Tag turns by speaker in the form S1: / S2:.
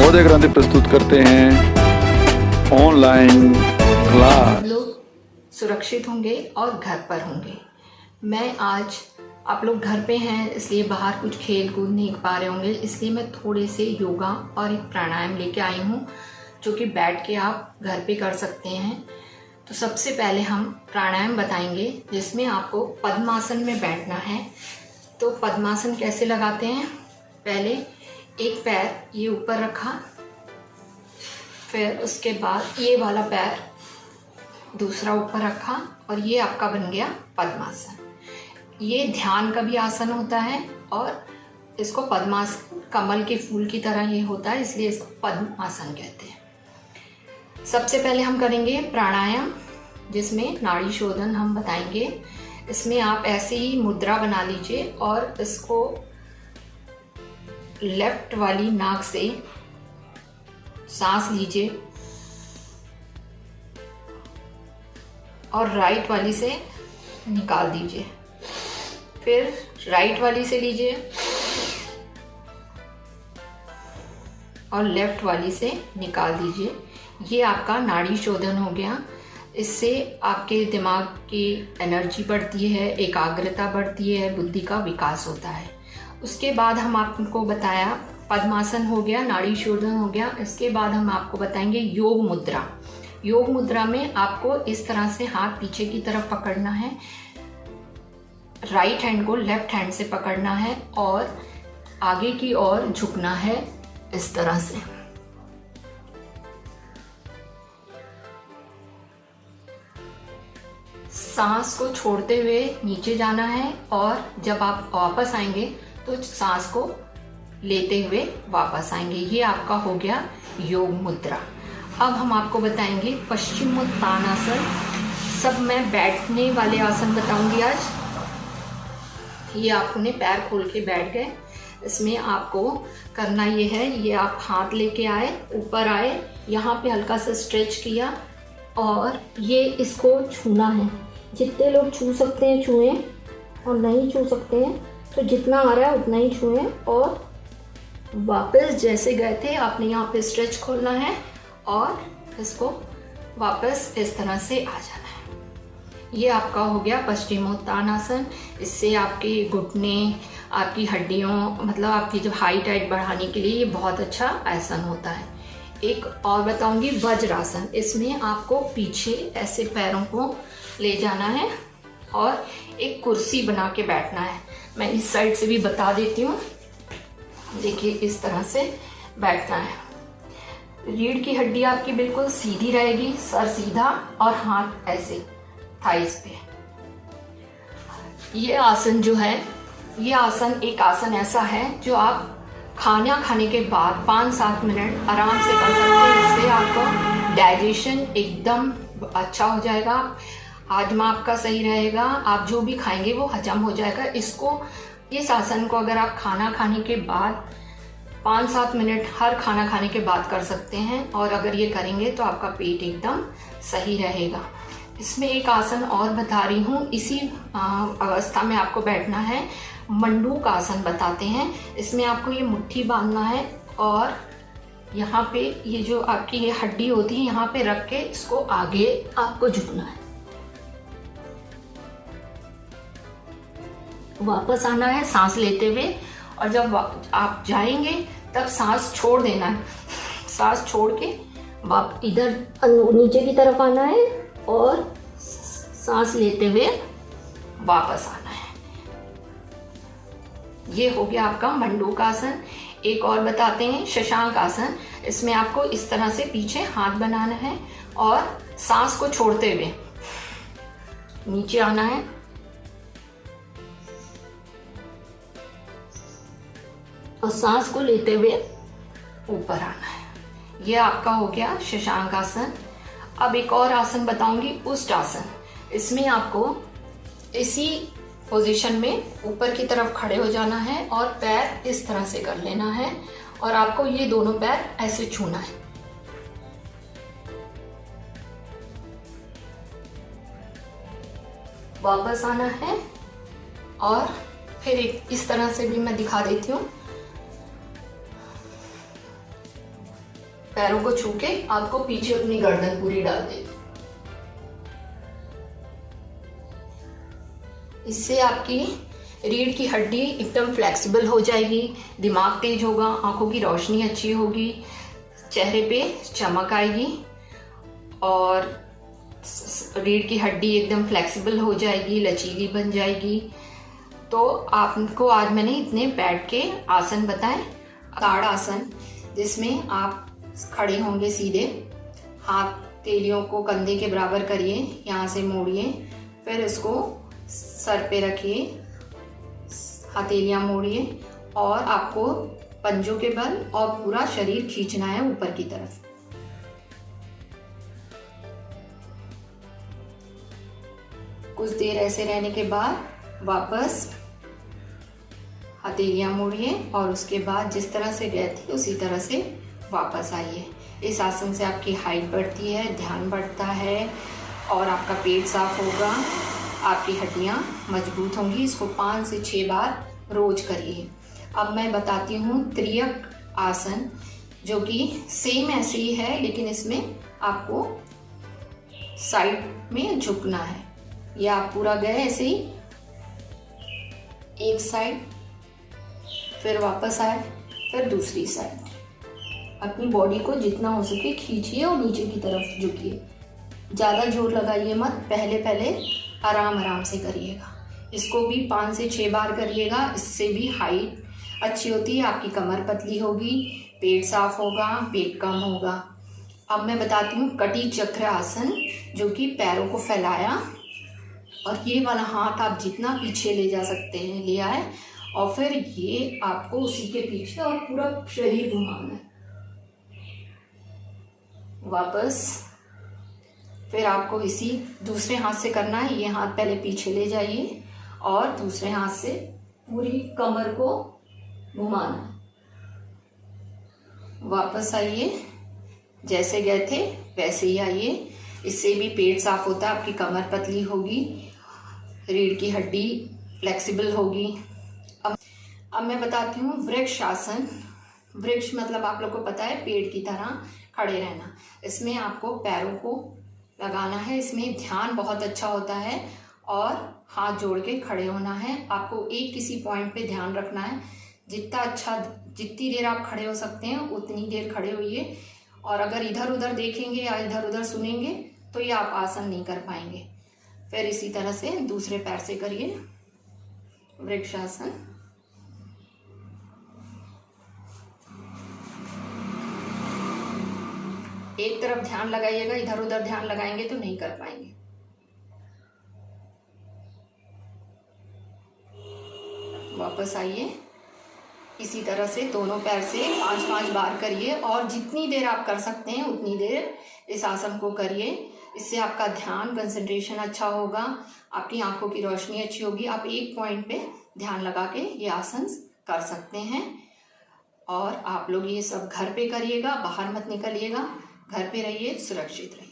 S1: नवोदय क्रांति प्रस्तुत करते हैं ऑनलाइन क्लास।
S2: लोग सुरक्षित होंगे और घर पर होंगे। मैं आज आप लोग घर पे हैं इसलिए बाहर कुछ खेल कूद नहीं पा रहे होंगे, इसलिए मैं थोड़े से योगा और एक प्राणायाम लेके आई हूँ जो कि बैठ के आप घर पे कर सकते हैं। तो सबसे पहले हम प्राणायाम बताएंगे जिसमें आपको पद्मासन में बैठना है। तो पद्मासन कैसे लगाते हैं, पहले एक पैर ये ऊपर रखा, फिर उसके बाद ये वाला पैर दूसरा ऊपर रखा और ये आपका बन गया पद्मासन। ये ध्यान का भी आसन होता है और इसको पद्मासन कमल के फूल की तरह ये होता है, इसलिए इसको पद्मासन कहते हैं। सबसे पहले हम करेंगे प्राणायाम जिसमें नाड़ी शोधन हम बताएंगे। इसमें आप ऐसे ही मुद्रा बना लीजिए और इसको लेफ्ट वाली नाक से सांस लीजिए और राइट वाली से निकाल दीजिए, फिर राइट वाली से लीजिए और लेफ्ट वाली से निकाल दीजिए। ये आपका नाड़ी शोधन हो गया। इससे आपके दिमाग की एनर्जी बढ़ती है, एकाग्रता बढ़ती है, बुद्धि का विकास होता है। उसके बाद हम आपको बताया पद्मासन हो गया, नाड़ी शोधन हो गया। इसके बाद हम आपको बताएंगे योग मुद्रा। योग मुद्रा में आपको इस तरह से हाथ पीछे की तरफ पकड़ना है, राइट हैंड को लेफ्ट हैंड से पकड़ना है और आगे की ओर झुकना है इस तरह से। सांस को छोड़ते हुए नीचे जाना है और जब आप वापस आएंगे तो सांस को लेते हुए वापस आएंगे। ये आपका हो गया योग मुद्रा। अब हम आपको बताएंगे पश्चिमोत्तानासन। सब मैं बैठने वाले आसन बताऊंगी आज। ये आपने पैर खोल के बैठ गए। इसमें आपको करना ये है, ये आप हाथ लेके आए, ऊपर आए, यहाँ पे हल्का सा स्ट्रेच किया और ये इसको छूना है। जितने लोग छू सकते हैं छुएं और नहीं छू सकते हैं तो जितना आ रहा है उतना ही छुएं और वापस जैसे गए थे आपने यहाँ पे स्ट्रेच खोलना है और इसको वापस इस तरह से आ जाना है। ये आपका हो गया पश्चिमोत्तानासन। इससे आपके घुटने, आपकी हड्डियों, मतलब आपकी जो हाइट बढ़ाने के लिए ये बहुत अच्छा आसन होता है। एक और बताऊंगी वज्रासन। इसमें आपको पीछे ऐसे पैरों को ले जाना है और एक कुर्सी बना के बैठना है। मैं इस साइड से भी बता देती हूँ। देखिए इस तरह से बैठना है। रीढ़ की हड्डी आपकी बिल्कुल सीधी रहेगी, सर सीधा और हाथ ऐसे थाइस पे। ये आसन जो है, ये आसन एक आसन ऐसा है जो आप खाना खाने के बाद 5-7 मिनट आराम से कर सकते हैं। इससे आपका डाइजेशन एकदम अच्छा हो जाएगा, हाजमा आपका सही रहेगा, आप जो भी खाएंगे वो हजम हो जाएगा। इस आसन को अगर आप खाना खाने के बाद 5-7 मिनट हर खाना खाने के बाद कर सकते हैं और अगर ये करेंगे तो आपका पेट एकदम सही रहेगा। इसमें एक आसन और बता रही हूँ, इसी अवस्था में आपको बैठना है। मंडूक आसन बताते हैं। इसमें आपको ये मुट्ठी बांधना है और यहाँ पे ये जो आपकी ये हड्डी होती है यहाँ पे रख के इसको आगे आपको झुकना है, वापस आना है सांस लेते हुए और जब आप जाएंगे तब सांस छोड़ देना है। सांस छोड़ के इधर नीचे की तरफ आना है और सांस लेते हुए वापस आना है। ये हो गया आपका मंडूक आसन। एक और बताते हैं शशांक आसन। इसमें आपको इस तरह से पीछे हाथ बनाना है और सांस को छोड़ते हुए नीचे आना है और सांस को लेते हुए ऊपर आना है। ये आपका हो गया शशांक आसन। अब एक और आसन बताऊंगी, उष्ट आसन। इसमें आपको इसी पोजीशन में ऊपर की तरफ खड़े हो जाना है और पैर इस तरह से कर लेना है और आपको ये दोनों पैर ऐसे छूना है। वापस आना है और फिर इस तरह से भी मैं दिखा देती हूँ। पैरों को छू के आपको पीछे अपनी गर्दन पूरी डाल देनी। इससे आपकी रीढ़ की हड्डी एकदम फ्लेक्सिबल हो जाएगी, दिमाग तेज होगा, आंखों की रोशनी अच्छी होगी, चेहरे पे चमक आएगी और रीढ़ की हड्डी एकदम फ्लेक्सिबल हो जाएगी, लचीली बन जाएगी। तो आपको आज मैंने इतने बैठ के आसन बताए। ताड़ासन, जिसमें आप खड़े होंगे सीधे, हाथ तेलियों को कंधे के बराबर करिए, यहाँ से मोड़िए, फिर इसको सर पे रखिए, हथेलियां मोड़िए और आपको पंजों के बल और पूरा शरीर खींचना है ऊपर की तरफ। कुछ देर ऐसे रहने के बाद वापस हथेलियां मोड़िए और उसके बाद जिस तरह से गए थे उसी तरह से वापस आइए। इस आसन से आपकी हाइट बढ़ती है, ध्यान बढ़ता है और आपका पेट साफ होगा, आपकी हड्डियां मजबूत होंगी। इसको 5 से 6 बार रोज करिए। अब मैं बताती हूँ त्रियक आसन, जो कि सेम ऐसे ही है, लेकिन इसमें आपको साइड में झुकना है। या आप पूरा गए ऐसे ही, एक साइड, फिर वापस आए, फिर दूसरी साइड। अपनी बॉडी को जितना हो सके खींचिए और नीचे की तरफ झुकिए। ज़्यादा जोर लगाइए मत, पहले पहले आराम आराम से करिएगा। इसको भी 5 से 6 बार करिएगा। इससे भी हाइट अच्छी होती है, आपकी कमर पतली होगी, पेट साफ होगा, पेट कम होगा। अब मैं बताती हूँ कटी चक्र आसन, जो कि पैरों को फैलाया और ये वाला हाथ आप जितना पीछे ले जा सकते हैं ले आए और फिर ये आपको उसी के पीछे और पूरा शरीर घुमाना है। वापस फिर आपको इसी दूसरे हाथ से करना है। ये हाथ पहले पीछे ले जाइए और दूसरे हाथ से पूरी कमर को घुमाना है। वापस आइए, जैसे गए थे वैसे ही आइए। इससे भी पेट साफ होता है, आपकी कमर पतली होगी, रीढ़ की हड्डी फ्लेक्सिबल होगी। अब मैं बताती हूँ वृक्ष आसन। वृक्ष मतलब आप लोग को पता है, पेड़ की तरह खड़े रहना। इसमें आपको पैरों को लगाना है, इसमें ध्यान बहुत अच्छा होता है और हाथ जोड़ के खड़े होना है। आपको एक किसी पॉइंट पे ध्यान रखना है। जितनी देर आप खड़े हो सकते हैं उतनी देर खड़े होइए। और अगर इधर उधर देखेंगे या इधर उधर सुनेंगे तो ये आप आसन नहीं कर पाएंगे। फिर इसी तरह से दूसरे पैर से करिए वृक्षासन। एक तरफ ध्यान लगाइएगा, इधर उधर ध्यान लगाएंगे तो नहीं कर पाएंगे। वापस आइए, इसी तरह से दोनों पैर से 5-5 बार करिए और जितनी देर आप कर सकते हैं उतनी देर इस आसन को करिए। इससे आपका ध्यान, कंसंट्रेशन अच्छा होगा, आपकी आंखों की रोशनी अच्छी होगी। आप एक पॉइंट पे ध्यान लगा के ये आसन कर सकते हैं। और आप लोग ये सब घर पे करिएगा, बाहर मत निकलिएगा, घर पे रहिए, सुरक्षित रहिए।